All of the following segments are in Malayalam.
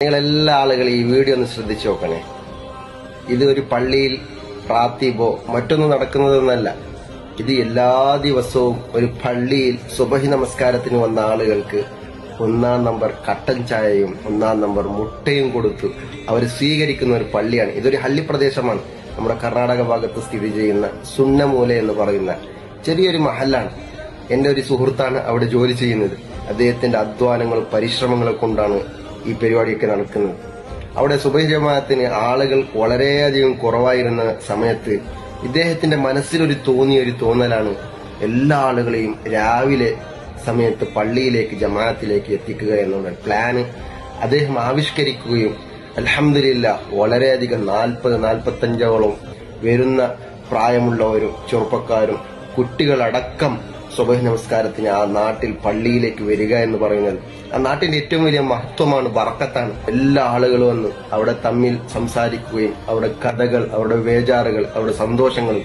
നിങ്ങളെല്ലാ ആളുകളും ഈ വീഡിയോ ഒന്ന് ശ്രദ്ധിച്ചു നോക്കണേ. ഇത് ഒരു പള്ളിയിൽ റാത്തീബോ മറ്റൊന്നും നടക്കുന്നതെന്നല്ല. ഇത് എല്ലാ ദിവസവും ഒരു പള്ളിയിൽ സുബഹി നമസ്കാരത്തിന് വന്ന ആളുകൾക്ക് 1-ാം നമ്പർ കട്ടൻ ചായയും 1-ാം നമ്പർ മുട്ടയും കൊടുത്തു അവർ സ്വീകരിക്കുന്ന ഒരു പള്ളിയാണ്. ഇതൊരു ഹള്ളി പ്രദേശമാണ്. നമ്മുടെ കർണാടക ഭാഗത്ത് സ്ഥിതി ചെയ്യുന്ന സുന്നമൂല എന്ന് പറയുന്ന ചെറിയൊരു മഹല്ലാണ്. എന്റെ ഒരു സുഹൃത്താണ് അവിടെ ജോലി ചെയ്യുന്നത്. അദ്ദേഹത്തിന്റെ അധ്വാനങ്ങളും പരിശ്രമങ്ങളും കൊണ്ടാണ് ഈ പരിപാടിയൊക്കെ നടക്കുന്നത്. അവിടെ സുബഹി ജമാഅത്തിന് ആളുകൾ വളരെയധികം കുറവായിരുന്ന സമയത്ത് ഇദ്ദേഹത്തിന്റെ മനസ്സിലൊരു തോന്നലാണ് എല്ലാ ആളുകളെയും രാവിലെ സമയത്ത് പള്ളിയിലേക്ക് ജമാഅത്തിലേക്ക് എത്തിക്കുക എന്നുള്ള പ്ലാന് അദ്ദേഹം ആവിഷ്കരിക്കുകയും അൽഹംദുലില്ലാഹ് വളരെയധികം 40-45ഓളം വരുന്ന പ്രായമുള്ളവരും ചെറുപ്പക്കാരും കുട്ടികളടക്കം സുബഹി നമസ്കാരത്തിന് ആ നാട്ടിൽ പള്ളിയിലേക്ക് വരിക എന്ന് പറയുന്നത് ആ നാട്ടിന്റെ ഏറ്റവും വലിയ മഹത്വമാണ്, ബറക്കത്താണ്. എല്ലാ ആളുകളും വന്ന് അവിടെ തമ്മിൽ സംസാരിക്കുകയും അവിടെ കഥകൾ, അവിടെ വേജാറുകൾ, അവിടെ സന്തോഷങ്ങൾ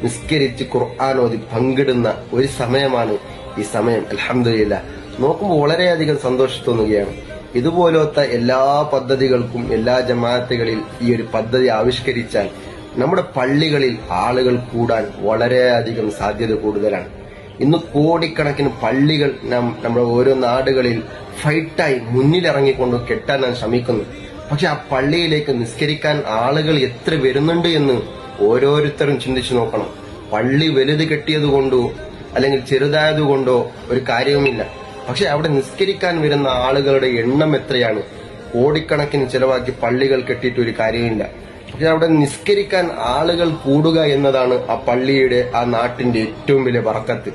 നിസ്കരിച്ച് ഖുർആൻ ഓതി പങ്കിടുന്ന ഒരു സമയമാണ് ഈ സമയം. അൽഹംദുലില്ലാഹ് നോക്കുമ്പോൾ വളരെയധികം സന്തോഷം തോന്നുകയാണ്. ഇതുപോലത്തെ എല്ലാ പദ്ധതികൾക്കും എല്ലാ ജമാഅത്തുകളിൽ ഈ ഒരു പദ്ധതി ആവിഷ്കരിച്ചാൽ നമ്മുടെ പള്ളികളിൽ ആളുകൾ കൂടാൻ വളരെയധികം സാധ്യത കൂടുതലാണ്. ഇന്ന് കോടിക്കണക്കിന് പള്ളികൾ നമ്മുടെ ഓരോ നാടുകളിൽ ഫൈറ്റായി മുന്നിലിറങ്ങിക്കൊണ്ട് കെട്ടാൻ ശ്രമിക്കുന്നു. പക്ഷെ ആ പള്ളിയിലേക്ക് നിസ്കരിക്കാൻ ആളുകൾ എത്ര വരുന്നുണ്ട് എന്ന് ഓരോരുത്തരും ചിന്തിച്ചു നോക്കണം. പള്ളി വലുത് കെട്ടിയതുകൊണ്ടോ അല്ലെങ്കിൽ ചെറുതായതുകൊണ്ടോ ഒരു കാര്യവുമില്ല. പക്ഷെ അവിടെ നിസ്കരിക്കാൻ വരുന്ന ആളുകളുടെ എണ്ണം എത്രയാണ്? കോടിക്കണക്കിന് ചെലവാക്കി പള്ളികൾ കെട്ടിയിട്ട് ഒരു കാര്യമില്ല. പക്ഷെ അവിടെ നിസ്കരിക്കാൻ ആളുകൾ കൂടുക എന്നതാണ് ആ പള്ളിയുടെ ആ നാട്ടിന്റെ ഏറ്റവും വലിയ ബറക്കത്ത്.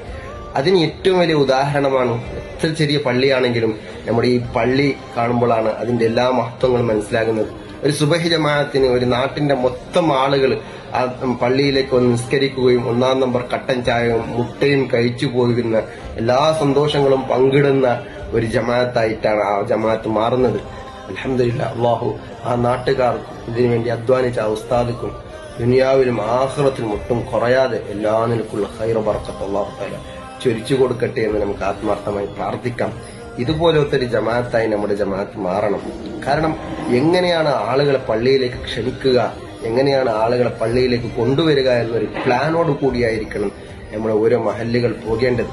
അതിന് ഏറ്റവും വലിയ ഉദാഹരണമാണ് എത്ര ചെറിയ പള്ളിയാണെങ്കിലും നമ്മുടെ ഈ പള്ളി കാണുമ്പോഴാണ് അതിന്റെ എല്ലാ മഹത്വങ്ങളും മനസ്സിലാകുന്നത്. ഒരു സുബഹി ജമാഅത്തിന് ഒരു നാട്ടിന്റെ മൊത്തം ആളുകൾ ആ പള്ളിയിലേക്ക് വന്ന് നിസ്കരിക്കുകയും 1-ാം നമ്പർ കട്ടൻ ചായയും മുട്ടയും കഴിച്ചു പോകുന്ന എല്ലാ സന്തോഷങ്ങളും പങ്കിടുന്ന ഒരു ജമാഅത്തായിട്ടാണ് ആ ജമാഅത്ത് മാറുന്നത്. അൽഹംദുലില്ലാഹ് അല്ലാഹു ആ നാട്ടുകാർക്കും ഇതിനുവേണ്ടി അധ്വാനിച്ച ആ ഉസ്താദിക്കും ദുനിയാവിലും ആഖിറത്തിലും ഒട്ടും കുറയാതെ എല്ലാ നിലക്കുള്ള ഖൈർ ബറക്കത്ത് അല്ലാഹു തആല ചൊരിച്ചു കൊടുക്കട്ടെ എന്ന് നമുക്ക് ആത്മാർത്ഥമായി പ്രാർത്ഥിക്കാം. ഇതുപോലത്തെ ഒരു ജമാഅത്തായി നമ്മുടെ ജമാഅത്ത് മാറണം. കാരണം എങ്ങനെയാണ് ആളുകളെ പള്ളിയിലേക്ക് ക്ഷണിക്കുക, എങ്ങനെയാണ് ആളുകളെ പള്ളിയിലേക്ക് കൊണ്ടുവരിക എന്നൊരു പ്ലാനോട് കൂടിയായിരിക്കണം നമ്മുടെ ഓരോ മഹല്ലുകൾ പോകേണ്ടത്.